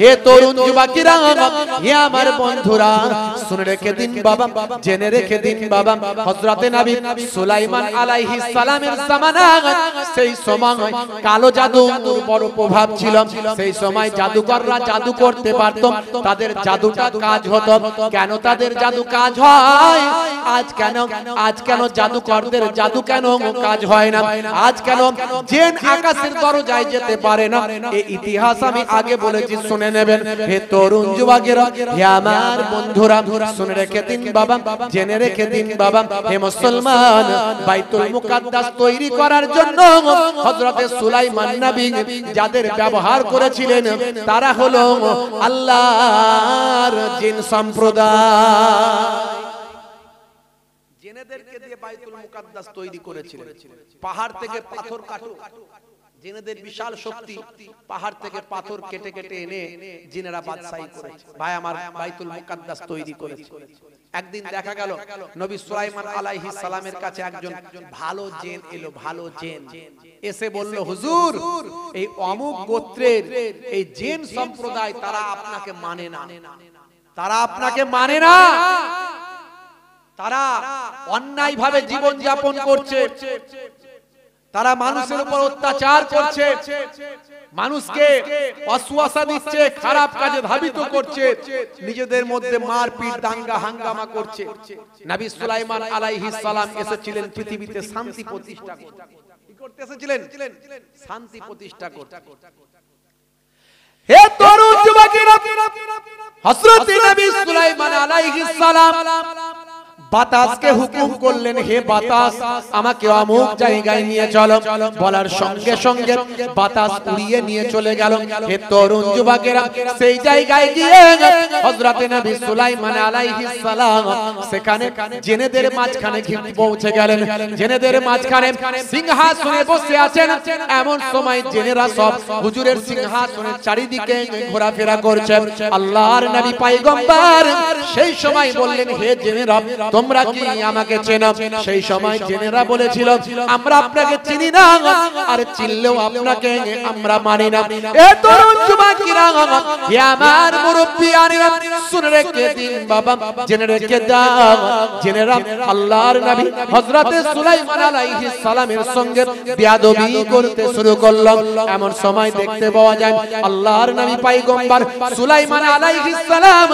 হে তরুণ যুবকেরা, হে আমার বন্ধুরা, শুনে রেখে দিন বাবা, জেনে রেখে দিন বাবা, হযরতে নবী সুলাইমান আলাইহিস সালামের জামানা, সেই সময় কালো জাদুর বড় প্রভাব ছিল। সেই সময় জাদুকররা জাদু করতে পারত, তাদের জাদুটা কাজ হতো। কেন তাদের জাদু কাজ হয়? আজ কেন জাদুকরদের জাদু কেন কাজ হয় না? আজ কেন জিন আকাশের দরজায় যেতে পারে না? এই ইতিহাস আমি আগে বলেছি, শুনে নেবেন। হে তরুণ যুবকেরা, হে আমার বন্ধুরা, শুনে রেখে দিন বাবা, জেনে রেখে দিন বাবা, হে মুসলমান, বাইতুল মুকাদ্দাস তৈরি করার জন্য হযরতে সুলাইমান নবী যাদের ব্যবহার করেছিলেন তারা হলো আল্লাহর জিন সম্প্রদায়। জিনেদেরকে দিয়ে বাইতুল মুকাদ্দাস তৈরি করেছিলেন। পাহাড় থেকে পাথর কাটো, জিনেদের বিশাল শক্তি, পাহাড় থেকে পাথর কেটে কেটে এনে জিনেরা বাদশাহী করেছে। ভাই আমার, বাইতুল মুকাদ্দাস তৈরি করেছে। একদিন দেখা গেল নবী সুলাইমান আলাইহিস সালামের কাছে একজন ভালো জিন এলো, ভালো জিন এসে বলল, হুজুর, এই অমুক গোত্রের এই জিন সম্প্রদায় তারা আপনাকে মানে না, তারা আপনাকে মানে না, তারা অন্যায় ভাবে জীবন যাপন করছে, তারা মানুষের উপর অত্যাচার করছে, মানুষকে ওয়াসওয়াসা দিচ্ছে, খারাপ কাজে ধাবিত করছে, নিজেদের মধ্যে মারপিট দাঙ্গা হাঙ্গামা করছে। নবী সুলাইমান আলাইহিস সালাম এসেছিলেন পৃথিবীতে শান্তি প্রতিষ্ঠা করতে। কি করতে এসেছিলেন? শান্তি প্রতিষ্ঠা করতে। হে তরুণ যুবকেরা, হযরত নবী সুলাইমান আলাইহিস সালাম বাতাসকে হুকুম করলেন, হে বাতাস, আমাকে অমুক জায়গায় নিয়ে চলো। বলার সঙ্গে সঙ্গে বাতাস উড়িয়ে নিয়ে চলে গেল। হে তরুণ যুবকেরা, সেই জায়গায় গিয়ে হযরতে নবী সুলাইমান আলাইহিস সালাম সেখানে জিনেদের মাঝখানে পৌঁছে গেলেন। জিনেদের মাঝখানে সিংহাসনে বসে আছেন। এমন সময় জিনেরা সব হুজুরের সিংহাসনের চারিদিকে ঘোরাফেরা করছে। আল্লাহর নবী পয়গম্বর সেই সময় বললেন, হে জিনেরা, তোমরা কি আমাকে চেনো? সেই সময় জিনেরা বলেছিল, আমরা আপনাকে চিনি না, আর চিনলেও আপনাকে আমরা মানি না। এ তরুণ যুবকেরা, হে আমার মুরব্বিয়ানেরা, শুনে রেখে দিন বাবা, জেনে রেখে দাও, জিনেরা আল্লাহর নবী হযরতে সুলাইমান আলাইহিস সালামের সঙ্গে বেয়াদবি করতে শুরু করল। এমন সময় দেখতে পাওয়া যায় আল্লাহর নবী পয়গম্বর সুলাইমান আলাইহিস সালাম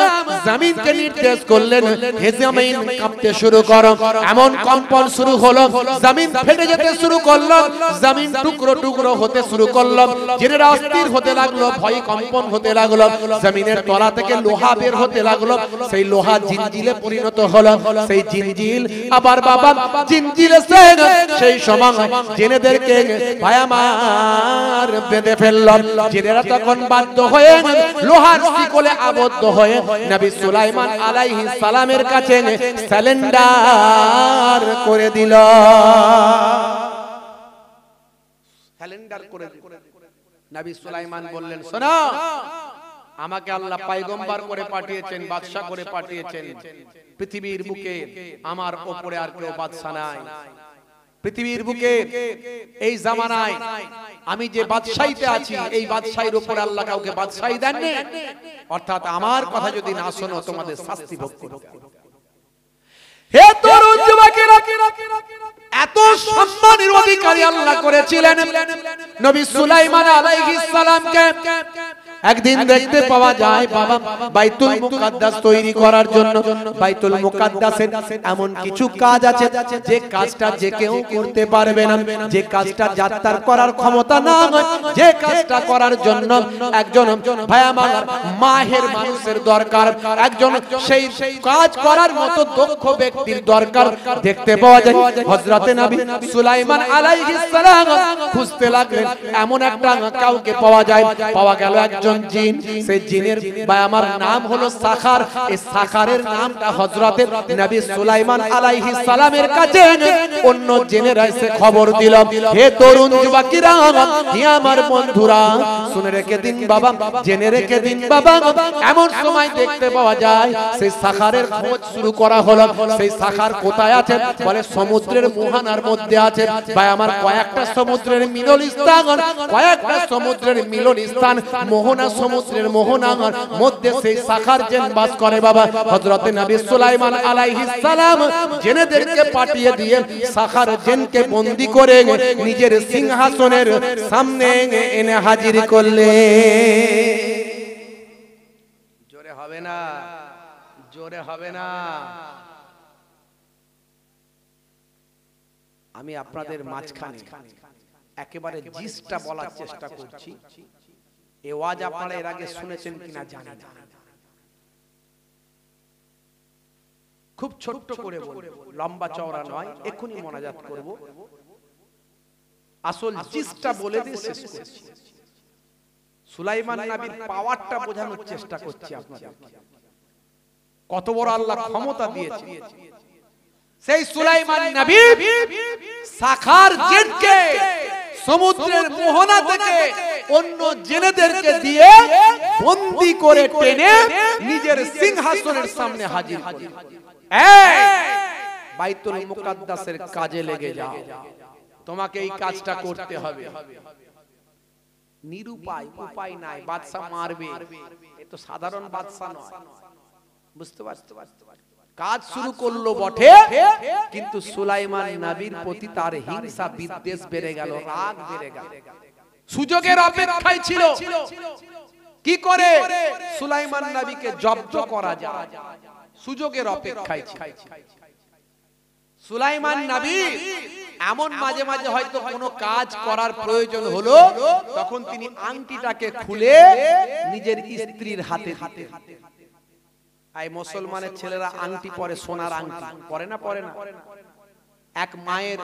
জমিনকে নির্দেশ করলেন, হে জমিন কাঁপতে শুরু করো। এমন কম্পন শুরু হলো, জমিন ফেটে যেতে শুরু করলো, জমিন টুকরো টুকরো হতে শুরু করলো। জিনেরা অস্থির হতে লাগলো, ভয় কম্পন হতে লাগলো, জমিনের তলা থেকে লোহা বের হতে লাগলো। সেই লোহা জিনজিলে পরিণত হলো। সেই জিনজিল আবার বাবা জিনজিলে সেই সময় জিনেদেরকে ভাই আমার বেঁধে ফেললো। জিনেরা তখন বাধ্য হয়ে লোহার শিকলে আবদ্ধ হয়ে নবী সুলাইমান আলাইহিস সালামের কাছে স্যালেন্ডার করে দিল। স্যালেন্ডার করে দিল। নবী সুলাইমান বললেন, শোনো, আমাকে আল্লাহ পয়গম্বর করে পাঠিয়েছেন, বাদশা করে পাঠিয়েছেন। পৃথিবীর বুকে আমার উপরে আর কেউ বাদশা নাই। পৃথিবীর বুকে এই জামানায় আমি যে বাদশাহীতে আছি, এই বাদশাহীর উপর আল্লাহ কাউকে বাদশাহী দেননি। অর্থাৎ আমার কথা যদি না শোনো, তোমাদের শাস্তি ভোগ করতে হবে। হে তরুণ যুবকেরা, এত সম্মানের অধিকারী আল্লাহ করেছিলেন নবী সুলাইমান আলাইহিস সালামকে। একদিন দেখতে পাওয়া যায় বাবা বাইতুল মুকাদ্দাস তৈরি করার জন্য বাইতুল মুকাদ্দাসের এমন কিছু কাজ আছে যে কাজটা যে কেউ করতে পারবে না, যে কাজটা যাত্রার করার ক্ষমতা না, যে কাজটা করার জন্য একজন ভাই আমার মাহের মানুষের দরকার, একজন সেই কাজ করার মতো দক্ষ ব্যক্তির দরকার। দেখতে পাওয়া যায় হযরতে নবী সুলাইমান আলাইহিস সালাম খুঁজতে লাগলেন, এমন একটা কাউকে পাওয়া যায়। পাওয়া গেল একজন জিন। সেই জিনের ভাই আমার নাম হলো সাখার। এই সাখারের নামটা হযরতে নবী সুলাইমান আলাইহিস সালামের কাছে অন্য জিনেরা এসে খবর দিল, হে তরুণ যুবকেরা, হে আমার বন্ধুরা, শুনে রেখে দিন বাবা, জেনে রেখে দিন বাবা। এমন সময় দেখতে পাওয়া যায় সেই সাখারের খোঁজ শুরু করা হলো। সেই সাখার কোথায় আছে? বলে সমুদ্রের মোহনার মধ্যে আছে। ভাই আমার কয়েকটা সমুদ্রের মিলন স্থান, কয়েকটা সমুদ্রের মিলন স্থান মোহনা মোহনা, সমুদ্রের মোহনা মধ্যে সেই সাখার জিন বাস করে বাবা। হযরত নবী সুলাইমান আলাইহিস সালাম জিনেদেরকে পাঠিয়ে দিয়ে সাখার জিনকে বন্দী করে নিজের সিংহাসনের সামনে এনে হাজির করলে। জোরে হবে না, জোরে হবে না। আমি আপনাদের মাঝখানে একেবারে জিসটা বলার চেষ্টা করছি। এই ওয়াজ আপনারা এর আগে শুনেছেন কিনা জানি না, খুব ছোট্ট করে বলবো, লম্বা চওড়া নয়, এখনই মোনাজাত করব। আসল জিসটা বলে দিয়ে শেষ করছি। সুলাইমান নবীর পাওয়ারটা বোঝানোর চেষ্টা করছি আপনাদের, কত বড় আল্লাহ ক্ষমতা দিয়েছে। সেই সুলাইমান নবী সাখার জিনকে সমুদ্রের মোহনা থেকে অন্য জিনেদেরকে দিয়ে বন্দী করে টেনে নিজের সিংহাসনের সামনে হাজির করলেন। বাইতুল মুকাদ্দাসের কাজে লেগে যাও, তোমাকে এই কাজটা করতে হবে। নিরুপায়, উপায় নাই, বাদশা মারবে, এ তো সাধারণ বাদশা নয়, বুঝতে পারছো? কাজ শুরু করলো বটে, কিন্তু সুলাইমান নবীর প্রতি তার হিংসা বিদ্বেষ বেড়ে গেল, রাগ বেড়ে গেল। সুযোগের অপেক্ষায় ছিল কি করে সুলাইমান নবীকে জব্দ করা যায়, সুযোগের অপেক্ষায় ছিল। সুলাইমান নবী এমন মাঝে মাঝে হয়তো কোনো কাজ করার প্রয়োজন হলো, তখন তিনি আংটিটাকে খুলে নিজের স্ত্রীর হাতে হাতে, এই মুসলমানের ছেলেরা আংটি পরে, সোনার আংটি পরে না, পরে না। এক মায়ের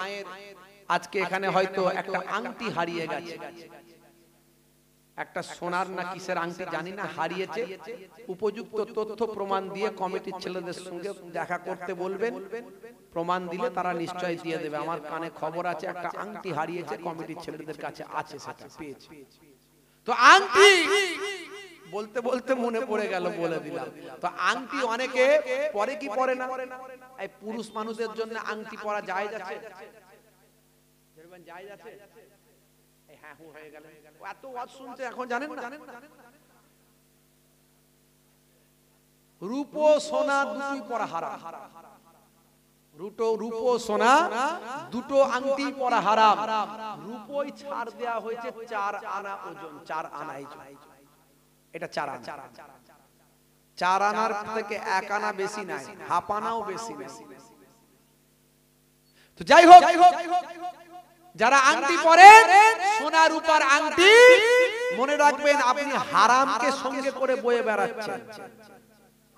আজকে এখানে হয়তো একটা আংটি হারিয়ে গেছে, একটা সোনার না কিসের আংটি জানি না, হারিয়েছে। উপযুক্ত তথ্য প্রমাণ দিয়ে কমিটির ছেলেদের সঙ্গে দেখা করতে বলবেন, প্রমাণ দিলে তারা নিশ্চয়ই দিয়ে দেবে। আমার কানে খবর আছে একটা আংটি হারিয়েছে, কমিটির ছেলেদের কাছে আছে, সেটা পেয়েছে। তো আংটি বলতে বলতে মনে পড়ে গেল, বলে দিলাম। তো আংটি অনেকে পরে কি পরে না, এই পুরুষ মানুষের জন্য আংটি পরা জায়েজ আছে, জায়েজ আছে। হ্যাঁ হয়ে গেল, এত ওয়াজ শুনছে এখন জানেন না। রূপো সোনা দুটোই পরা হারাম, রূপো সোনা দুটো আংটি পরা হারাম। রূপোই ছাড় দেয়া হয়েছে 4 আনা ওজন, 4 আনাই, এটা 4 আনা। 4 আনার থেকে 1 আনা বেশি নাই, হাফ আনাও বেশি নাই। তো যাই হোক, যারা আংটি পরেন, সোনা রূপার আংটি, মনে রাখবেন আপনি হারামকে সঙ্গে করে বয়ে বেড়াচ্ছেন,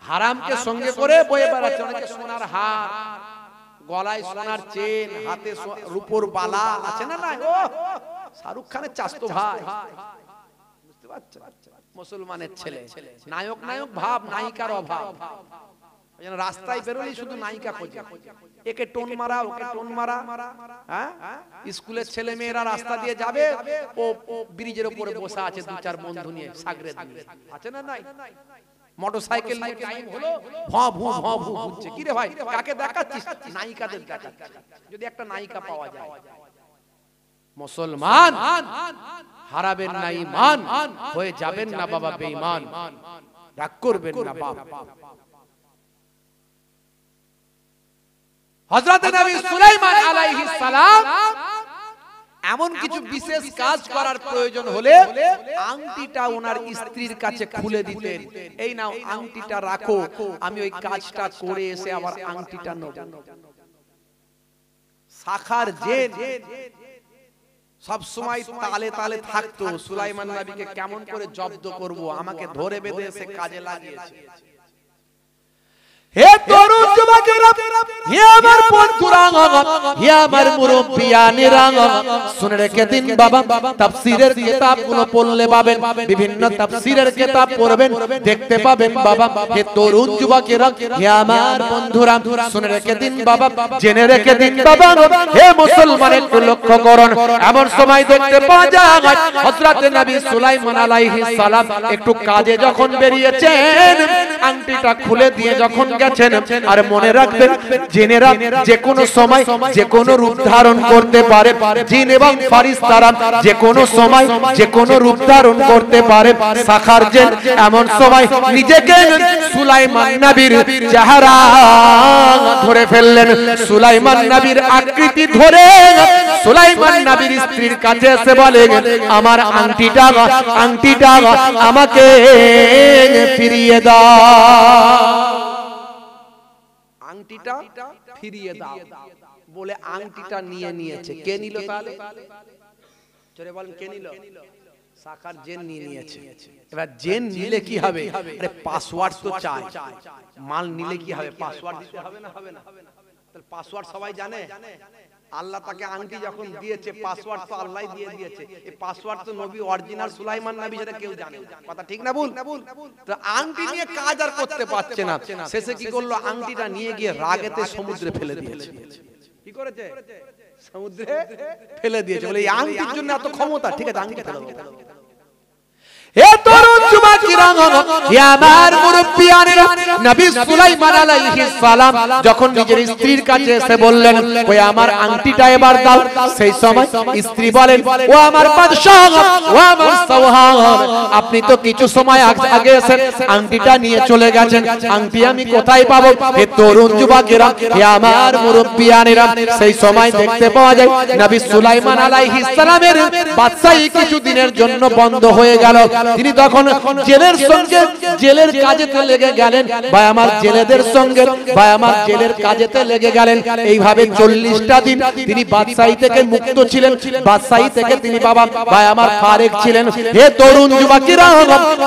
হারামকে সঙ্গে করে বয়ে বেড়াচ্ছেন। অনেকে সোনার হার, গলায় সোনার চেন, হাতে রূপোর বালা আছে না, না ও শাহরুখ খানের চাচতো ভাই, বুঝতে পারছেন? মুসলমানের ছেলে, নায়ক নায়ক ভাব, নায়িকার অভাব। রাস্তায় বেরোলেই শুধু নায়িকা খোঁজে, একে টোন মারা, ওকে টোন মারা। হ্যাঁ, স্কুলের ছেলে মেয়েরা রাস্তা দিয়ে যাবে, ও ব্রিজের উপরে বসে আছে 2-4 বন্ধু নিয়ে, সাগরে আছে না, নাই? মোটরসাইকেল নিয়ে টাইম হলো, ভঁ ভু ভঁ ভু ঘুরছে। কি রে ভাই, কাকে দেখাচ্ছিস? নায়িকাদের দেখাচ্ছিস। যদি একটা নায়িকা পাওয়া যায়। মুসলমান হারাবেন না ঈমান, হয়ে যাবেন না বাবা বেঈমান, রাগ করবেন না বাপ। হযরত নবী সুলাইমান আলাইহিস সালাম এমন কিছু বিশেষ কাজ করার প্রয়োজন হলে আংটিটা ওনার স্ত্রীর কাছে খুলে দিতেন, এই নাও আংটিটা রাখো, আমি ওই কাজটা করে এসে আবার আংটিটা নেব। সাখার জিন সব সময় তালে তালে থাকতো, সুলাইমান নবীকে কেমন করে জব্দ করব, আমাকে ধরে বেঁধে এসে কাজে লাগিয়েছে। হে তরুণ যুবকেরা, হে আমার বন্ধুরা, হে আমার মুরব্বিয়ানেরা, শুনে রেখে দিন বাবা, তাফসীরের কিতাবগুলো পড়লে পাবেন, বিভিন্ন তাফসীরের কিতাব পড়বেন, দেখতে পাবেন বাবা। হে তরুণ যুবকেরা, হে আমার বন্ধুরা, শুনে রেখে দিন বাবা, জেনে রেখে দিন বাবা। হে মুসলমান, একটু লক্ষ্য করুন, এমন সময় দেখতে পাওয়া যায় হযরত নবী সুলাইমান আলাইহিস সালাম একটু কাজে যখন বেরিয়েছেন, আংটিটা খুলে দিয়ে যখন গেছেন। আর মনে রাখবেন জিনেরা যে কোনো সময় যে কোনো রূপ ধারণ করতে পারে, জিন এবং ফারিস্তারা যে কোনো সময় যে কোনো রূপ ধারণ করতে পারে। সাখার জিন এমন সময় নিজেকে সুলাইমান নবীর চেহারা ধরে ফেললেন, সুলাইমান নবীর আকৃতি ধরে সুলাইমান নবীর স্ত্রীর কাছে এসে বলেন, আমার আংটিটা আমাকে ফিরিয়ে দাও, আংটিটা ফিরিয়ে দাও বলে আংটিটা নিয়ে নিয়েছে। কে নিল তাহলে? জোরে বলেন, কে নিল? সাখার জিন নিয়ে নিয়েছে। এবার জিন নিলে কি হবে? আরে পাসওয়ার্ড তো চাই, মাল নিলে কি হবে? পাসওয়ার্ড দিতে হবে না? হবে না? তাহলে পাসওয়ার্ড সবাই জানে? আল্লাহ তাকে আংটি যখন দিয়েছে পাসওয়ার্ড তো আল্লাহই দিয়ে দিয়েছে। এই পাসওয়ার্ড তো নবী অরিজিনাল সুলাইমান নবী সেটা কেউ জানে না। কথা ঠিক না ভুল? তো আংটি নিয়ে কাজ আর করতে পারছে না, শেষে কি করলো? আংটিটা নিয়ে গিয়ে রাগেতে সমুদ্রে ফেলে দিয়েছে। কি করেছে? সমুদ্রে ফেলে দিয়েছে। বলে এই আংটির জন্য এত ক্ষমতা, ঠিক আছে আংটি ফেলে দাও। হে তরুণ যুবকেরা, হে আমার মুরব্বিয়ানেরা, নবী সুলাইমান আলাইহিস সালাম যখন নিজের স্ত্রীর কাছে এসে বললেন, ওই আমার আংটিটা এবার দাও, সেই সময় স্ত্রী বলেন, ও আমার বাদশাহ, ও আমার সওহাব, আপনি তো কিছু সময় আগে এসে আংটিটা নিয়ে চলে গেছেন, আংটি আমি কোথায় পাবো? হে তরুণ যুবকেরা, হে আমার মুরব্বিয়ানেরা, সেই সময় দেখতে পাওয়া যায় নবী সুলাইমান আলাইহিস সালামের বাদশাহী কিছুদিনের জন্য বন্ধ হয়ে গেল। তিনি তখন জেলের সঙ্গে জেলের কাজেতে লেগে গেলেন, ভাই আমার জেলেদের সঙ্গে ভাই আমার জেলের কাজেতে লেগে গেলেন। এইভাবে 40টা দিন তিনি বাদশাহী থেকে মুক্ত ছিলেন, বাদশাহী থেকে তিনি বাবা ভাই আমার ফারেক ছিলেন। হে তরুণ যুবকেরা,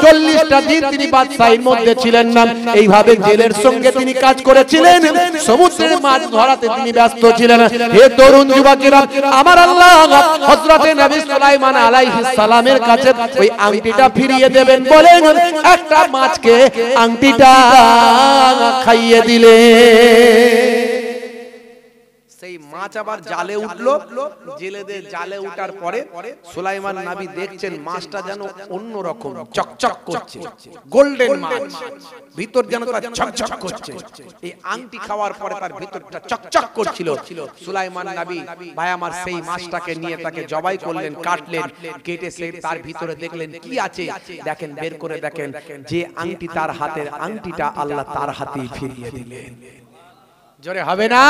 40টা দিন তিনি বাদশাহীর মধ্যে ছিলেন না। এইভাবে জেলের সঙ্গে তিনি কাজ করেছিলেন, সমুদ্রের মাছ ধরাতে তিনি ব্যস্ত ছিলেন। হে তরুণ যুবকেরা, আমার আল্লাহ হযরতে নবী সুলাইমান আলাইহিস সালামের কাছে ওই আংটিটা ফিরিয়ে দেবেন বলেন একটা মাছকে আংটিটা খাইয়ে দিলে। সেই মাছ আবার জালে উঠলো। জেলেদের জালে উঠার পরে সুলাইমান নবী দেখছেন মাছটা যেন অন্যরকম চকচক করছে, গোল্ডেন মাছ, ভিতর যেন তার চকচক করছে। এই আংটি খাওয়ার পরে তার ভিতরটা চকচক করছিল। সুলাইমান নবী ভাই আমার সেই মাছটাকে নিয়ে তাকে জবাই করলেন, কাটলেন, কেটে সে তার ভিতরে দেখলেন কি আছে, দেখেন বের করে দেখেন যে আংটি তার হাতের আংটিটা আল্লাহ তার হাতেই ফিরিয়ে দিলেন। জোরে হবে না?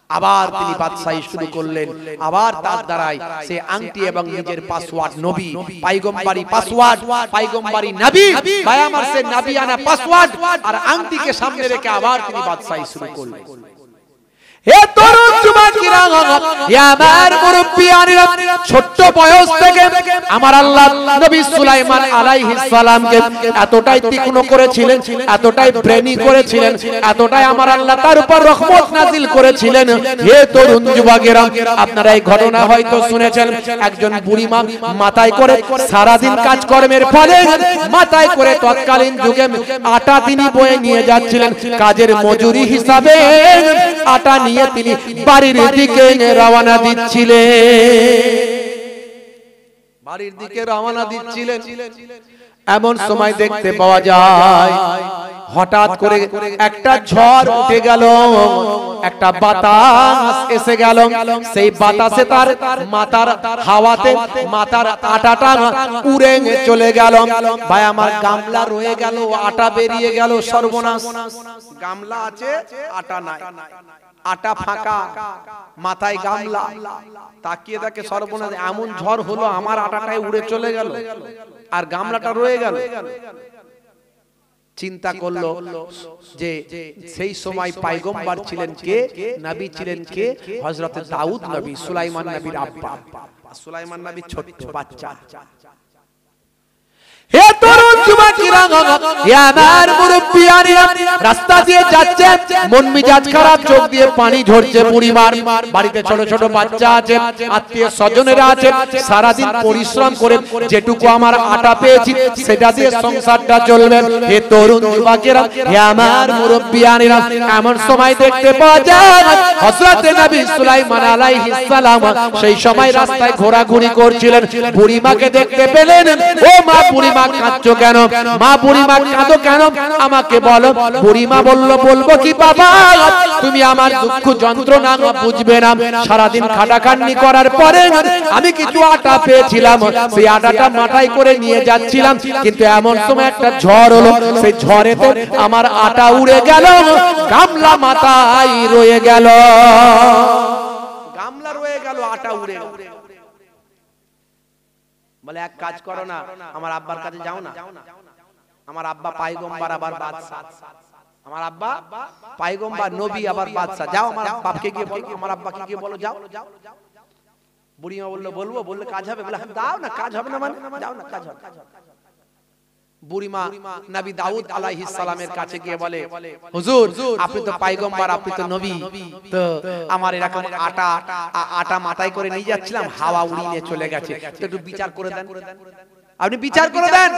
আবার তিনি বাদশাহী শুরু করলেন, আবার তার দ্বারাই সে আংটি এবং নিজের পাসওয়ার্ড নবী পয়গম্বরী পাসওয়ার্ড, পয়গম্বরী নবী ভাই আমার সে নবিয়ানা পাসওয়ার্ড আর আংটিকে সামনে রেখে আবার তিনি বাদশাহী শুরু করলেন। হে তরুণ যুবকেরা, হে আমার মুরব্বিয়ানেরা, ছোট বয়স থেকে আমার আল্লাহ নবী সুলাইমান আলাইহিস সালামকে এতটাই তীক্ষ্ণ করেছিলেন, এতটাই ব্রেনি করেছিলেন, এতটাই আমার আল্লাহ তার উপর রহমত নাজিল করেছিলেন। হে তরুণ যুবকেরা, আপনারা এই ঘটনা হয়তো শুনেছেন, একজন বুড়ি মা মাথায় করে সারা দিন কাজকর্মের ফলে মাথায় করে তৎকালীন যুগে আটা তিনি বয়ে নিয়ে যাচ্ছিলেন, কাজের মজুরি হিসাবে আটা নিয়ে তিনি বাড়ির দিকে রওনা দিচ্ছিলেন। এমন সময় দেখতে পাওয়া যায় হঠাৎ করে একটা ঝড় উঠে গেল, একটা বাতাস এসে গেল, সেই বাতাসে তার মাথার হাওয়াতে মাথার আটাটা উড়ে চলে গেল। ভাই আমার গামলা রয়ে গেল, আটা বেরিয়ে গেল, সর্বনাশ। গামলা আছে, আটা নাই, আটা ফাঁকা, মাথায় গামলা, তাকিয়ে দেখে সর্বনাশ, এমন ঝড় হলো আমার আটাটাই উড়ে চলে গেল আর গামলাটা রয়ে গেল। চিন্তা করলো যে সেই সময় পয়গম্বর ছিলেন কে, নবী ছিলেন কে? হযরত দাউদ নবী, সুলাইমান নবীর আব্বা। সুলাইমান নবী ছোট্ট বাচ্চা। হে তরুণ যুবকেরা, হে আমার মুরব্বিয়ানেরা, রাস্তা দিয়ে যাচ্ছে, মন মেজাজ খারাপ, চোখ দিয়ে পানি ঝরছে, বুড়িমার বাড়িতে ছোট ছোট বাচ্চা আছে, আত্মীয় স্বজনেরা আছে, সারা দিন পরিশ্রম করে যেটুকু আমার আটা পেয়েছি সেটা দিয়ে সংসারটা চলবে। হে তরুণ যুবকেরা, হে আমার মুরব্বিয়ানেরা, এমন সময় দেখতে পাওয়া যায় হযরত নবী সুলাইমান আলাইহিস সালাম সেই সময় রাস্তায় ঘোরাঘুরি করছিলেন। বুড়িমাকে দেখতে পেলেন। ও মা, বুড়িমা কাঁদছো কেন? মা বুড়িমা কাঁদো কেন আমাকে বলো। বুড়িমা বলল বলবো কি বাবা, তুমি আমার দুঃখ যন্ত্রণা বুঝবে না। সারাদিন খাটাখাটনি করার পরে আমি কিছু আটা পেয়েছিলাম, সেই আটাটা মাথায় করে নিয়ে যাচ্ছিলাম, কিন্তু এমন সময় একটা ঝড় হলো, সেই ঝড়েতে আমার আটা উড়ে গেল, গামলা মাথায় রয়ে গেল। গামলা রয়ে গেল, আটা উড়ে গেল। বলে এক কাজ করো না, আমার আব্বার কাছে যাও না। আমার আব্বা পায়গম্বর আবার বাদশা, আমার আব্বা পায়গম্বর নবী আবার বাদশা, যাও আমার বাপকে গিয়ে বলো, আমার আব্বাকে গিয়ে বলো, যাও। বুড়িমা বললো বলবো, বললে কাজ হবে? বলে দাও না, কাজ হবে না মানে যাও না, কাজ হবে। বুড়িমা নবী দাউদ আলাইহিস সালামের কাছে গিয়ে বলে হুজুর আপনি তো পয়গম্বর, আপনি তো নবী, তো আমার এরকম আটা মাথায় করে নিয়ে যাচ্ছিলাম, হাওয়া উড়িয়ে নিয়ে চলে গেছে, তো একটু বিচার করে দেন। আপনি বিচার করে দেন,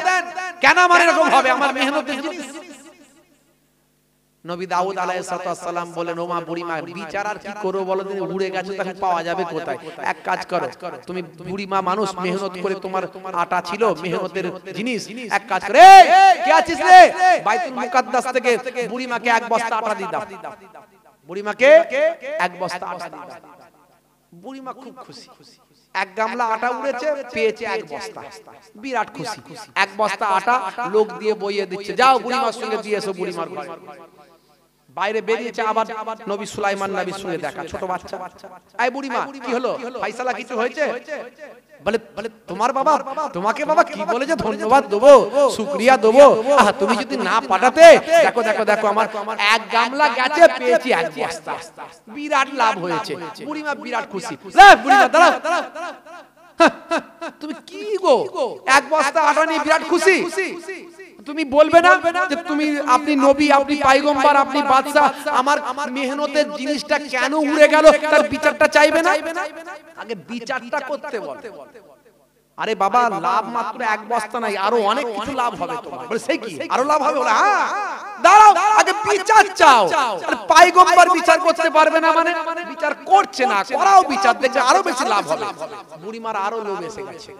কেন আমার এরকম হবে, আমার মেহনতের জিনিস। নবী দাউদ আলাইহিস সালাম বলেন ও মা বুড়িমা বিচার আর কি করব বলো, দিন উড়ে গেছে তখন পাওয়া যাবে কোথায়? এক কাজ করো, তুমি বুড়িমা মানুষ, মেহনত করে তোমার আটা ছিল মেহনতের জিনিস, এক কাজ করে কে আছিস রে, বাইতুল মুকাদ্দাস থেকে বুড়িমাকে এক বস্তা আটা দিয়ে দাও। বুড়িমাকে এক বস্তা আটা দিয়ে দাও। বুড়িমা খুব খুশি, এক গামলা আটা উড়েছে, পেয়েছে এক বস্তা, বিরাট খুশি। এক বস্তা আটা লোক দিয়ে বইয়ে দিচ্ছে, যাও বুড়িমার সঙ্গে দিয়ে এসো বুড়িমার ঘরে। বাইরে বেরিয়েছে, আবার নবী সুলাইমান নবীর সঙ্গে দেখা, ছোট বাচ্চা। এই বুড়িমা কি হলো, ফয়সালা কিছু হয়েছে? বলে তোমার বাবা তোমাকে বাবা কি বলে যে ধন্যবাদ দেবো, শুকরিয়া দেবো, তুমি যদি না পাঠাতে, দেখো দেখো দেখো আমার এক গামলা গেছে, পেয়েছি এক বস্তা, বিরাট লাভ হয়েছে। বুড়িমা বিরাট খুশি। বুড়িমা দাঁড়াও, তুমি কি গো এক বস্তা আটা নিয়ে বিরাট খুশি? তুমি বলবে না যে তুমি আপনি নবী, আপনি পয়গম্বর, আপনি বাদশা, আমার মেহনতের জিনিসটা কেন উড়ে গেল তার বিচারটা চাইবে না? আগে বিচারটা করতে বল। আরে বাবা লাভ মাত্র এক বস্তা নাই, আরো অনেক কিছু লাভ হবে তোমার। বলে সেই কি আরো লাভ হবে? বলে হ্যাঁ, দাঁড়াও আগে বিচার চাও। আরে পয়গম্বর বিচার করতে পারবে না মানে? বিচার করছে না, করাও বিচার, দেখবে আরো বেশি লাভ হবে। বুড়িমার আরো লোভ এসে গেছে।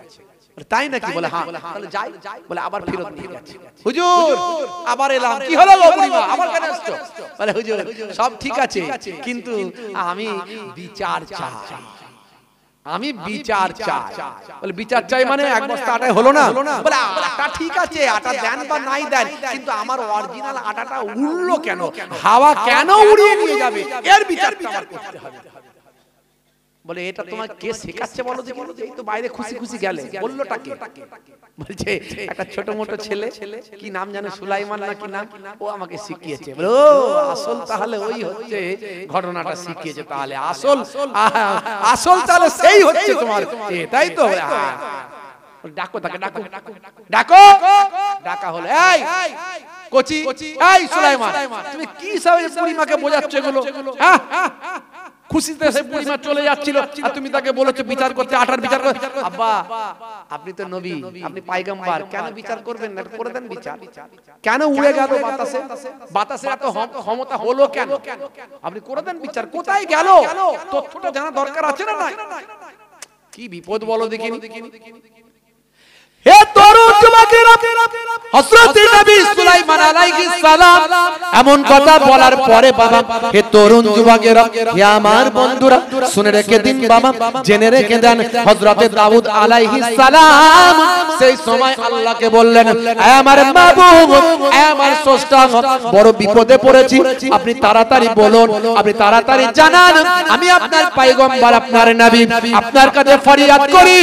তাই নাকি? বলে হ্যাঁ। তাহলে যাই। বলে আবার ফেরত নিয়ে যাচ্ছে। হুজুর আবার এলাম, কি হলো গো বুড়িমা, আবার কেন আসছো? বলে হুজুর সব ঠিক আছে, কিন্তু আমি বিচার চাই, আমি বিচার চাই। বলে বিচার চাই মানে এক বস্তা আটা হলো না? বলে আটা ঠিক আছে, আটা দেন বা নাই দেন, কিন্তু আমার অরিজিনাল আটাটা উড়লো কেন, হাওয়া কেন উড়িয়ে নিয়ে যাবে, এর বিচারটা আমার করতে হবে। বলে এটা তোমার কে শেখাচ্ছে বলো দেখি? এই তো বাইরে খুশি খুশি গেলে, বললোটা কে? বলছে একটা ছোট মোটো ছেলে, কি নাম জানো, সুলাইমান না কি নাম, ও আমাকে শিখিয়েছে। বলে ও আসল তাহলে ওই হচ্ছে ঘটনাটা শিখিয়েছে, তাহলে আসল আসল তাহলে সেই হচ্ছে তোমার, তাই তো? ডাকো তাকে, ডাকো ডাকো। ডাকা হলো, এই কোচি, এই সুলাইমান তুমি কি সব বুড়িমাকে বোঝাচ্ছ এগুলো? হ্যাঁ, খুশিতে সে বুড়িমা চলে যাচ্ছিল আর তুমি তাকে বলেছো বিচার করতে, আটার বিচার করতে। আব্বা আপনি তো নবী, আপনি পয়গম্বর, কেন বিচার করবেন না? করে দেন বিচার। কেন উড়ে গেল বাতাসে, বাতাসে এত ক্ষমতা হলো কেন? আপনি করে দেন বিচার। কোথায় গেল তথ্যটা জানা দরকার আছে না? নাই? কি বিপদ বলো দেখিনি। হে তরুণ যুবকেরা, হযরত নবী সুলাইমান আলাইহিস সালাম এমন কথা বলার পরে বাবা, হে তরুণ যুবকেরা, হে আমার বন্ধুরা শুনে রেখে দিন বাবা, জেনে রেখে দেন, হযরত দাউদ আলাইহিস সালাম সেই সময় আল্লাহকে বললেন, হে আমার মাবুদ, হে আমার স্রষ্টা, বড় বিপদে পড়েছি, আপনি তাড়াতাড়ি বলুন, আপনি তাড়াতাড়ি জানান, আমি আপনার পয়গম্বর, আপনার নবী, আপনার কাছে ফরিয়াদ করি,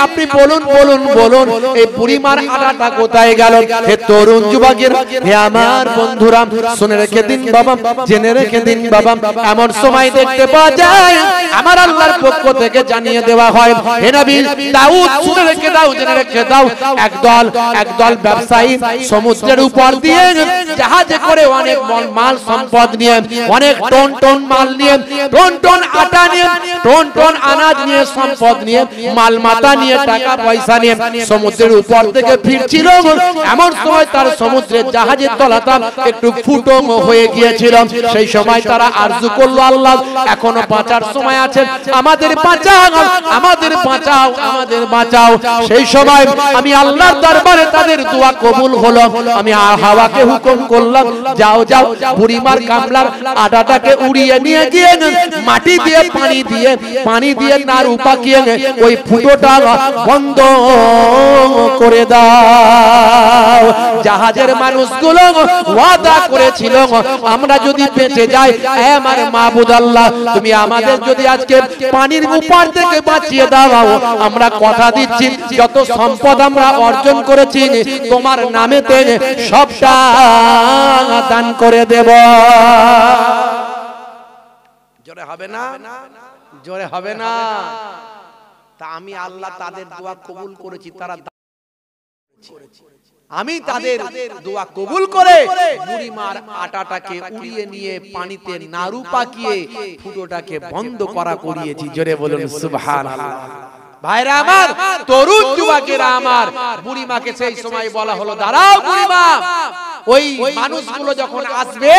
আপনি বলুন বলুন বলুন, এই বুড়িমার আটাটা কোথায় গেল? হে তরুণ যুবকেরা, হে আমার বন্ধুরা শুনে রেখে দিন বাবা, জেনে রেখে দিন বাবা, এমন সময় দেখতে পাওয়া যায় আমার আল্লাহর পক্ষ থেকে জানিয়ে দেওয়া হয়, হে নবী দাউদ শুনে রেখে দাও, জেনে রেখে দাও, একদল ব্যবসায়ী সমুদ্রের উপর দিয়ে জাহাজে করে অনেক মাল সম্পদ নিয়ে, অনেক টন টন মাল নিয়ে, টন টন আটা নিয়ে, টন টন আনাজ নিয়ে, সম্পদ নিয়ে, মাল মাতা নিয়ে, টাকা পয়সা নিয়ে সমুদ্রের উপর থেকে ফিরছিল। এমন সময় তার সমুদ্রের জাহাজের তলাটা একটু ফুটো হয়ে গিয়েছিল। সেই সময় তারা আরজু করলো, আল্লাহ এখনো বাঁচার সময় আছে, আমাদের বাঁচাও, আমাদের বাঁচাও, আমাদের বাঁচাও। সেই সময় আমি আল্লাহর দরবারে তাদের দোয়া কবুল হলো। আমি হাওয়াকে হুকুম করলাম, যাও যাও বুড়িমার গামলার আটাটাকে উড়িয়ে নিয়ে গিয়ে মাটি দিয়ে পানি দিয়ে নাড়ু পাকিয়ে ওই ফুটোটা বন্ধ করে দাও। জাহাজের মানুষগুলো ওয়াদা করেছিল, আমরা যদি বেঁচে যাই, আমার মাবুদ আল্লাহ তুমি আমাদের যদি আজকে পানির উপর থেকে বাঁচিয়ে দাও, আমরা কথা দিচ্ছি যত সম্পদ আমরা অর্জন করেছি তোমার নামেতে সবটা দান করে দেব। জোরে হবে না? জোরে হবে না? তা আমি আল্লাহ তাদের দোয়া কবুল করেছি, তারা আমি তাদের দোয়া কবুল করে বুড়িমার আটাটাকে উড়িয়ে নিয়ে পানিতে নাড়ু পাকিয়ে ফুটোটাকে বন্ধ করা করিয়েছি। জোরে বলুন সুবহানাল্লাহ। ভাইরা আমার, তরুণ যুবকেরা আমার, বুড়িমাকে সেই সময় বলা হলো, দাঁড়াও বুড়িমা, ওই মানুষগুলো যখন আসবে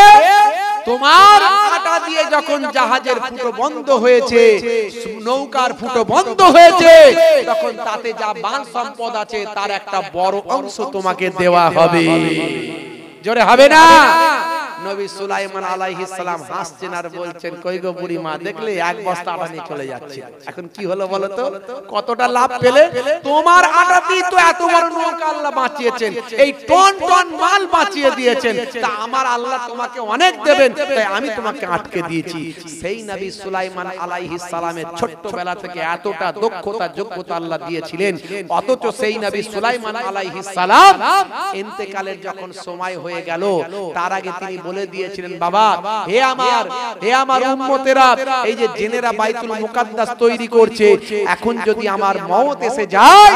তোমার আটা দিয়ে যখন জাহাজের ফুটো বন্ধ হয়েছে, নৌকার ফুটো বন্ধ হয়েছে, তখন তাতে যা বান সম্পদ আছে তার একটা বড় অংশ তোমাকে দেওয়া হবে। জোরে হবে না? নবী সুলাইমান আলাইহিস সালাম হাসছেন আর বলছেন, কই গো বুড়িমা, দেখলে এক বস্তা আটা নিয়ে চলে যাচ্ছে, এখন কি হলো বলো তো, কতটা লাভ পেলে? তোমার আটাতেই তো এত বড় নৌকা আল্লাহ বাঁচিয়েছেন, এই টন টন মাল বাঁচিয়ে দিয়েছেন, তা আমার আল্লাহ তোমাকে অনেক দেবেন, তাই আমি তোমাকে আটকে দিয়েছি। সেই নবী সুলাইমান আলাইহিস সালামের ছোট্টবেলা থেকে এতটা দক্ষতা যোগ্যতা আল্লাহ দিয়েছিলেন, অথচ সেই নবী সুলাইমান আলাইহিস সালাম ইন্তেকালের যখন সময় হয়ে গেল, তার আগে তিনি বলে দিয়েছিলেন, বাবা হে আমার উম্মতেরা, এই যে জেনেরা বাইতুল মুকাদ্দাস তৈরি করছে, এখন যদি আমার মওত এসে যায়,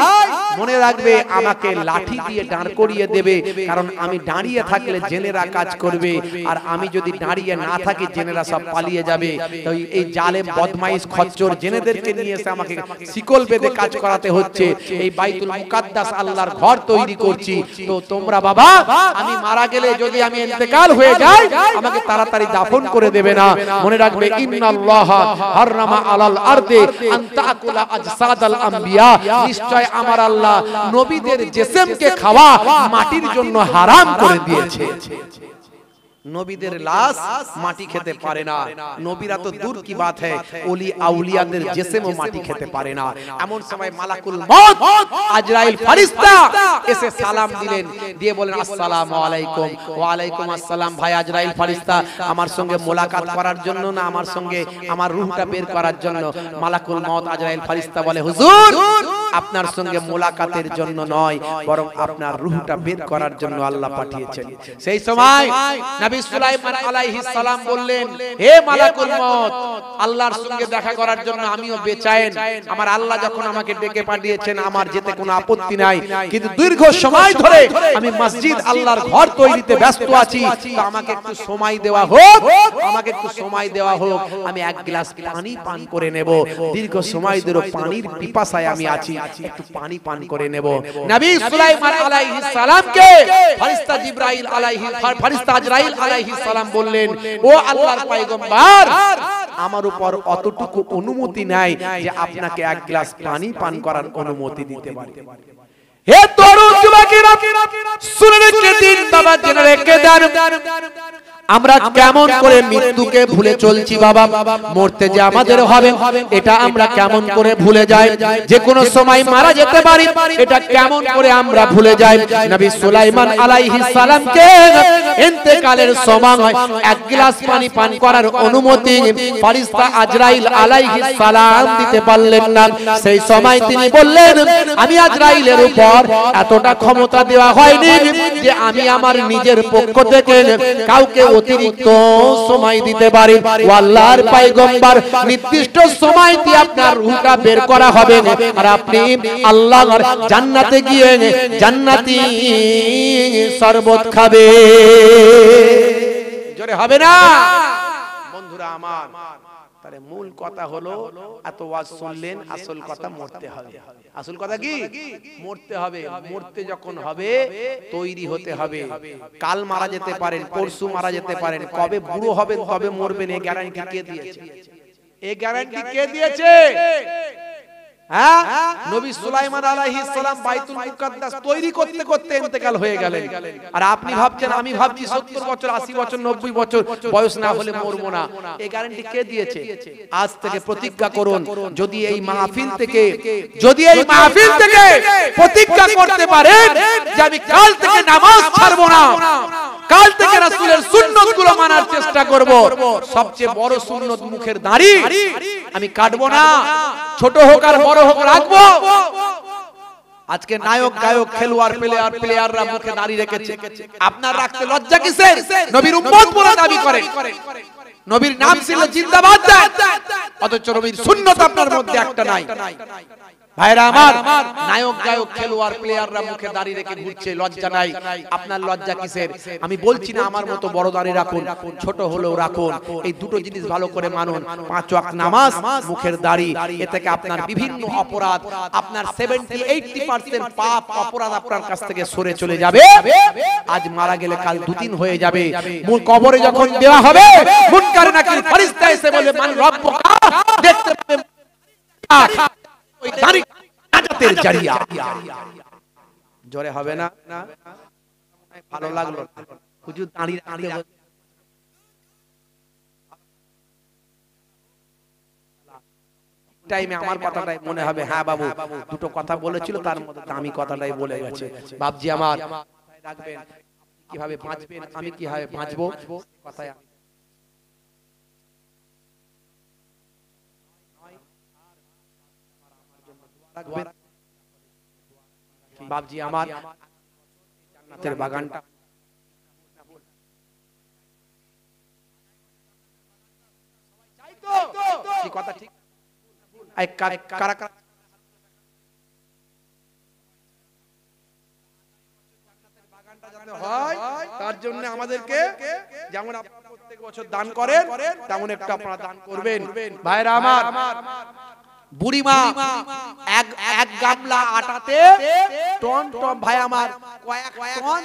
মনে রাখবে আমাকে লাঠি দিয়ে দাঁড় করিয়ে দেবে, কারণ আমি দাঁড়িয়ে থাকলে জেনেরা কাজ করবে, আর আমি যদি দাঁড়িয়ে না থাকি জেনেরা সব পালিয়ে যাবে। তো এই জালেম বদমাইশ খচ্চর জেনেদেরকে নিয়ে এসে আমাকে শিকল বেঁধে কাজ করাতে হচ্ছে। এই বাইতুল মুকাদ্দাস আল্লাহর ঘর তৈরি করছি, তো তোমরা বাবা আমি মারা গেলে যদি আমি ইন্তেকাল হয়ে যাই, আমাকে তাড়াতাড়ি দাফন করে দেবে না। মনে রাখবে, ইন্নাল্লাহা হারামা আলাল আরদি আন তাকুলা আজসাদাল আমবিয়া, নিশ্চয় আমার আল্লাহ নবীদের জিসমকে খাওয়া মাটির জন্য হারাম করে দিয়েছে। নবীদের লাশ মাটি খেতে পারে না, নবীরা তো দূর কি বাত হ্যায়, ওলি আউলিয়াদের জিসমও মাটি খেতে পারে না। এমন সময় মালাকুল মউত আজরাইল ফেরেশতা এসে সালাম দিলেন, দিয়ে বলেন, আসসালামু আলাইকুম। ওয়া আলাইকুম আসসালাম। ভাই আজরাইল ফেরেশতা আমার সঙ্গে মোলাকাত করার জন্য না আমার সঙ্গে আমার রূহটা বের করার জন্য? মালাকুল মউত আজরাইল ফেরেশতা বলে, হুজুর আপনার সঙ্গে মোলাকাতের জন্য নয়, বরং আপনার রূহটা বের করার জন্য আল্লাহ পাঠিয়েছেন। সেই সময় নবী সুলাইমান আলাইহিস সালাম বললেন, হে মালাকুল মউত, আল্লাহর সঙ্গে দেখা করার জন্য আমিও বেচায়েন, আমার আল্লাহ যখন আমাকে ডেকে পাঠিয়েছেন আমার যেতে কোনো আপত্তি নাই, কিন্তু দীর্ঘ সময় ধরে আমি মসজিদ আল্লাহর ঘর তৈরিতে ব্যস্ত আছি, তো আমাকে একটু সময় দেওয়া হোক, আমাকে একটু সময় দেওয়া হোক, আমি এক গ্লাস পানি পান করে নেব, দীর্ঘ সময় ধরে পানির পিপাসায় আমি আছি, একটু পানি পান করে নেব। নবী সুলাইমান আলাইহিস সালামকে ফেরেশতা জিবরাইল ফেরেশতা আজরাইল আলাইহিস সালাম বললেন, ও আল্লাহর পয়গম্বর, আমার উপর অতটুকু অনুমতি নাই যে আপনাকে এক গ্লাস পানি পান করার অনুমতি দিতে পারি। হে তরুণ যুবকেরা, শুনে রেখে দিন বাবা, জেনে রেখে দেন, আমরা কেমন করে মৃত্যুকে ভুলে চলছি বাবা, মরতে যে আমাদের হবে এটা আমরা কেমন করে ভুলে যাই, যে কোনো সময় মারা যেতে পারি এটা কেমন করে আমরা ভুলে যাই। নবী সুলাইমান আলাইহিস সালামকে ইন্তেকালের সময় এক গ্লাস পানি পান করার অনুমতি ফেরেশতা আজরাইল আলাইহিস সালাম দিতে পারলেন না। সেই সময় তিনি বললেন, আমি আজরাইলের উপর এতটা ক্ষমতা দেওয়া হয়নি যে আমি আমার নিজের পক্ষ থেকে কাউকে অতিরিক্ত সময় দিতে পারি। ও আল্লাহর পয়গম্বর, নির্দিষ্ট সময় দিয়ে আপনার রূহটা বের করা হবে, আর আপনি আল্লাহর জান্নাতে গিয়ে জান্নাতি শরবত খাবে। জোরে হবে না? বন্ধুরা আমার, তাহলে তাহলে মূল কথা হলো এত ওয়াজ শুনলেন, আসল কথা মরতে হবে। আসল কথা কি? মরতে হবে। মরতে যখন হবে তৈরি হতে হবে। কাল মারা যেতে পারেন, পরশু মারা যেতে পারেন, কবে বুড়ো হবেন তবে মরবেন, এই গ্যারান্টি কে দিয়েছে? এই গ্যারান্টি কে দিয়েছে? হ্যাঁ, নবী সুলাইমান আলাইহিস সালাম বাইতুল মুকাদ্দাস তৈরি করতে করতে ইন্তেকাল হয়ে গেলেন। আর আপনি ভাবছেন, আমি ভাবছি 70 বছর 80 বছর 90 বছর বয়স না হলে মরবো না। এই গ্যারান্টি কে দিয়েছে? আজ থেকে প্রতিজ্ঞা করুন, যদি এই মাহফিল থেকে প্রতিজ্ঞা করতে পারেন যে আমি কাল থেকে নামাজ ছাড়বো না, কাল থেকে রাসূলের সুন্নতগুলো মানার চেষ্টা করব, সবচেয়ে বড় সুন্নত মুখের দাড়ি আমি কাটবো না, ছোট হোক আর বড় হোক রাখবো। আজকে নায়ক গায়ক খেলোয়াড় প্লেয়াররা মুখে দাড়ি রেখেছে, আপনার রাখতে লজ্জা কিসের? নবীর উম্মত বলে দাবি করেন, নবীর নাম ছিল জিন্দাবাদ দেন, অথচ নবীর সুন্নাত আপনার মধ্যে একটা নাই। ভাইরা আমার, নায়ক গায়ক খেলোয়াড় প্লেয়াররা মুখে দাড়ি রেখে ঘুরছে, লজ্জা নাই। আপনার লজ্জা কিসের? আমি বলছি না আমার মতো বড় দাড়ি রাখুন, ছোট হলেও রাখুন, এই দুটো জিনিস ভালো করে মানুন। 5 ওয়াক্ত নামাজ, মুখের দাড়ি, এ থেকে আপনার বিভিন্ন অপরাধ, আপনার 70-80% পাপ অপরাধ আপনার কাছ থেকে সরে চলে যাবে। আজ মারা গেলে কাল 2 দিন হয়ে যাবে, মূল কবরে যখন দেওয়া হবে, মুনকার নাকির ফেরেশতা এসে বলে মান রব্বুকা, দেখতে পাবে ওই দাড়ি নাজাতের জারিয়া। জোরে হবে না? ভালো লাগলো হুজুর দাড়ি টাইমে আমার কথাটাই মনে হবে, হ্যাঁ বাবু দুটো কথা বলেছিল, তার মধ্যে দামি কথাটাই বলে গেছে। বাপজি আমার রাখবেন, কিভাবে বাঁচবেন, আমি কিভাবে বাঁচবো, কথায় বাপজি আমার জান্নাতের বাগানটা কি কথা ঠিক? কারা কারা তার জন্য আমাদেরকে যেমন আপনারা প্রত্যেক বছর দান করেন, তেমন একটা আপনারা দান করবেন। ভাইরা আমার, বুড়িমা এক গামলা আটাতে টন টন, ভাই আমার কয়েক টন,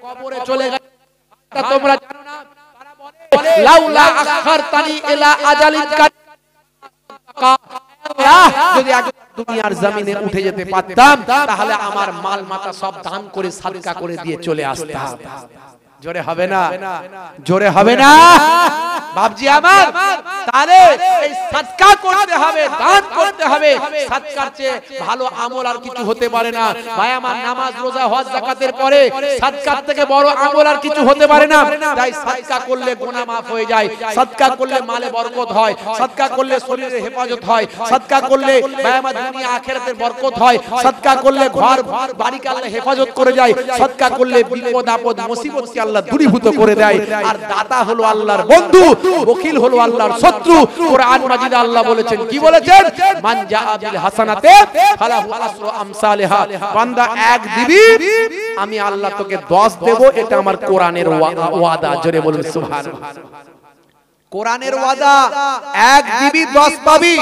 কবরে চলে গেছে, তোমরা জানো না, লাউলা আখারতানি ইলা আজালিন যদি আগে দুনিয়ার জমিনে উঠে যেতে পারতাম, তাহলে আমার মাল মাতা সব দান করে সাদকা করে দিয়ে চলে আসতাম। জোরে হবে না? জোরে হবে না? বাপজি আমার, তাহলে এই সাদকা করতে হবে, দান করতে হবে। সাদকার চেয়ে ভালো আমল আর কিছু হতে পারে না। ভাই আমার, নামাজ রোজা হজ যাকাতের পরে সাদকার থেকে বড় আমল আর কিছু হতে পারে না। তাই সাদকা করলে গুনাহ maaf হয়ে যায়, সাদকা করলে মালে বরকত হয়, সাদকা করলে শরীরে হেফাজত হয়, সাদকা করলে ভাই আমার দুনিয়া আখিরাতের বরকত হয়, সাদকা করলে ঘর বাড়িকে আল্লাহ হেফাজত করে যায়, সাদকা করলে বিপদ আপদ মুসিবত কে আল্লাহ আল্লাহ দূরীভূত করে দেয়। আর দাতা হলো আল্লাহর বন্ধু, বখিল হলো আল্লাহর শত্রু। কোরআন মাজিদে আল্লাহ বলেছেন, কি বলেছেন? মান জাআ বিল হাসানাতে ফালাহু আসরু আমসালিহা। বান্দা এক দিবি, আমি আল্লাহ তোকে 10 দেব। এটা আমার কোরআনের ওয়াদা। জোরে বলুন সুবহানাল্লাহ। কোরআনের ওয়াদা, এক দিবি 10 পাবি।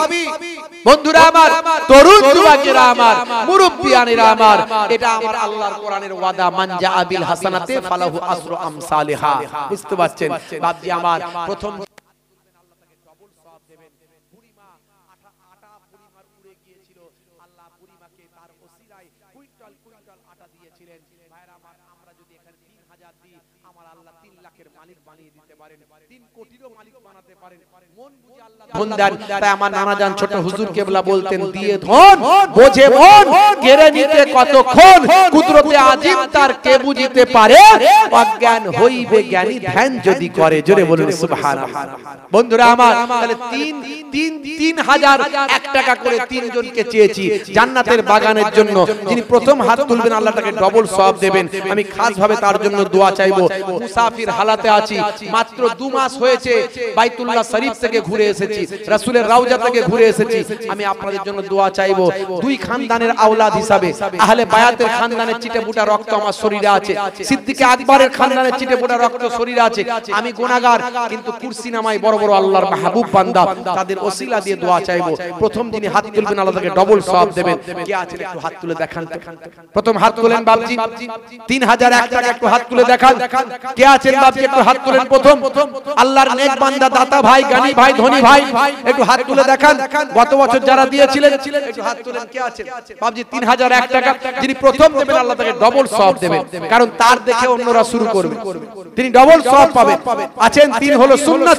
বন্ধুরা আমার, তরুণ যুবকেরা আমার, মুরব্বিয়ানেরা আমার, এটা আমার আল্লাহর কোরআনের ওয়াদা। মান জাআ বিল হাসানাতে ফালাহু আসরু আমসালিহা। বুঝতে পারছেন বাপজি আমার? প্রথম তাই আমার নানা জান ছোট হুজুর কেবলা বলতেন, দিয়ে ধন বোঝে মন, কেড়ে নিতে কতক্ষণ, কুদরতে আজিম তার কে বুঝিতে পারে, অজ্ঞান হইবে জ্ঞানী ধ্যান যদি করে। জোরে বলুন সুবহানাল্লাহ। বন্ধুরা আমার, তাহলে 3,001 টাকা করে তিনজনকে চেয়েছি জান্নাতের বাগানের জন্য। যিনি প্রথম হাত তুলবেন আল্লাহ তাকে ডবল সওয়াব দেবেন। আমি খাস ভাবে তার জন্য দোয়া চাইবো। মুসাফির হালাতে আছি, মাত্র 2 মাস হয়েছে বাইতুল্লাহ শরীফ থেকে ঘুরে এসেছি, রাসূলের রওজা থেকে ঘুরে এসেছি। আমি আপনাদের জন্য দোয়া চাইবো। 2 খানদানের আওলাদ হিসাবে আহলে বায়াতের খানদানের চিটেপুটা রক্ত আমার শরীরে আছে, সিদ্দিকে আকবরের খানদানের চিটেপুটা রক্ত শরীরে আছে। আমি গুনাহগার, কিন্তু কুরসি নামাই বড় বড় আল্লাহর মাহবুব বান্দা, তাদের ওসিলা দিয়ে দোয়া চাইবো। প্রথম যিনি হাত তুলবেন আল্লাহ তাকে ডবল সওয়াব দেবেন। কে আছেন একটু হাত তুলে দেখান। প্রথম হাত তুলেন বাপজি, 3001 টাকা একটু হাত তুলে দেখান। কে আছেন বাপজি একটু হাত তুলেন। প্রথম আল্লাহর নেক বান্দা, দাতা ভাই, জ্ঞানী ভাই, ধনী ভাই, একটু হাত তুলে দেখান। গত বছর যারা দিয়েছিলেন একটু হাত তুলেন। কে আছেন বাপজি? 3001 টাকা যিনি প্রথম দেবেন আল্লাহ তাকে ডবল সওয়াব দেবেন, কারণ তার দেখে অন্যরা শুরু করবে, তিনি ডবল সওয়াব পাবেন। আছেন 3 হলো সুন্নাত।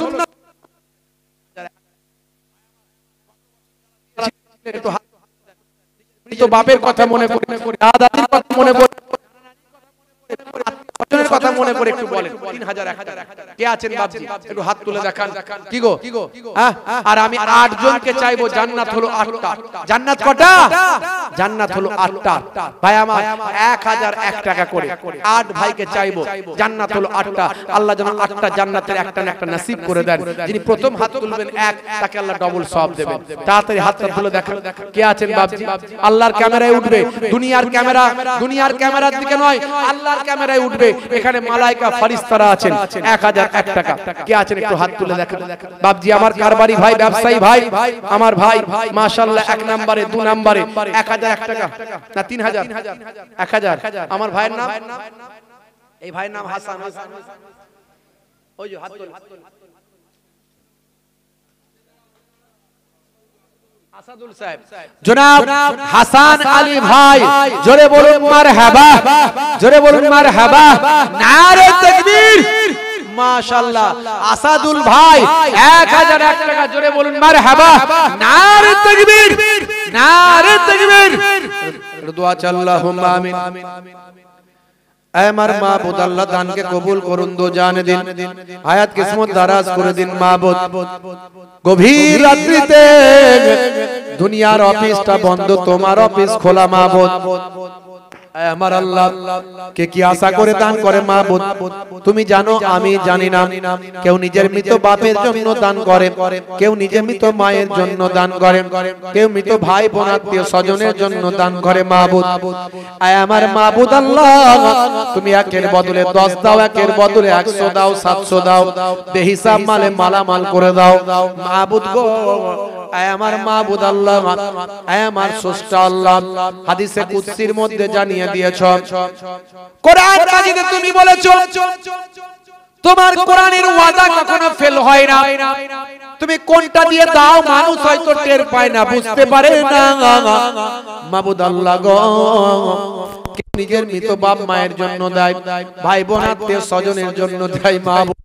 তো বাপের কথা মনে পড়ে, দাদাদের কথা মনে পড়ে, কথা মনে করে একটু বলেন। 3001 টাকা কে আছেন বাপজি একটু হাত তুলে দেখান। কি গো? আর আমি 8 জনকে চাইবো। জান্নাত হলো 8টা। জান্নাত কটা? জান্নাত হলো 8টা। ভাই আমার 1001 টাকা করে 8 ভাইকে চাইবো। জান্নাত হলো 8টা। আল্লাহ যেন 8টা জান্নাতের একটা না একটা নসিব করে দেন। যিনি প্রথম হাত তুলবেন এক, তাকে আল্লাহ ডবল সওয়াব দেবেন। তাড়াতাড়ি হাতটা তুলে দেখান। কে আছেন বাপজি? আল্লাহর ক্যামেরায় উঠবে, দুনিয়ার ক্যামেরার দিকে নয়, আল্লাহর ক্যামেরায় উঠবে। এখানে মালায়েকা ফেরেশতারা আছেন। 1001 টাকা কে আছেন একটু হাত তুলে দেখান। বাপজি আমার কারবারি ভাই, ব্যবসায়ী ভাই, আমার ভাই মাশাআল্লাহ 1 নম্বরে 2 নম্বরে 1001 টাকা না 3000 1000। আমার ভাইয়ের নাম, এই ভাইয়ের নাম হাসান। ওই যে হাত তুলে, আসাদুল সাহেব, জনাব হাসান আলী ভাই, জোরে বলুন মারহাবা, জোরে বলুন মারহাবা, নারে তাকবীর। মাশাআল্লাহ আসাদুল ভাই 1001 টাকা, জোরে বলুন মারহাবা, নারে তাকবীর, নারে তাকবীর। দোয়া আল্লাহুম্মা আমিন। আমার মাবুদ আল্লাহ দানকে কবুল করুন, দো জান দিন, হায়াত কিসমত দারাজ করে দিন মাবুদ। গভীর রাত্রিতে দুনিয়ার অফিসটা বন্ধ, তোমার অফিস খোলা মাবুদ। আমার আল্লাহ কে কি আশা করে দান করে মাবুদ তুমি জানো, আমি জানি না। কেউ নিজের মৃত বাপের জন্য দান করে, কেউ নিজের মৃত মায়ের জন্য দান করে, কেউ মৃত ভাই বোন আত্মীয় স্বজনের জন্য দান করে মাবুদ। আয় আমার মাবুদ আল্লাহ, তুমি একের বদলে 10 দাও, একের বদলে 100 দাও, 700 দাও, বেহিসাব মালে মালামাল করে দাও মাবুদ গো। আয় আমার মাবুদ আল্লাহ, আয় আমার স্রষ্টা আল্লাহ, হাদিসে কুদসির মধ্যে জানিয়ে দিয়েছো, কোরআন মাজিদে তুমি বলেছো তোমার কোরআনের ওয়াদা কখনো ফেল হয় না। তুমি কোনটা দিয়ে দাও মানুষ হয়তো টের পায় না, বুঝতে পারে না। মাবুদ আল্লাহ গো, নিজের মৃত বাপ মায়ের জন্য দেয়, ভাই বোন আত্মীয় স্বজনের জন্য দেয় মাবুদ।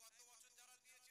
গত বছর যারা দিয়েছে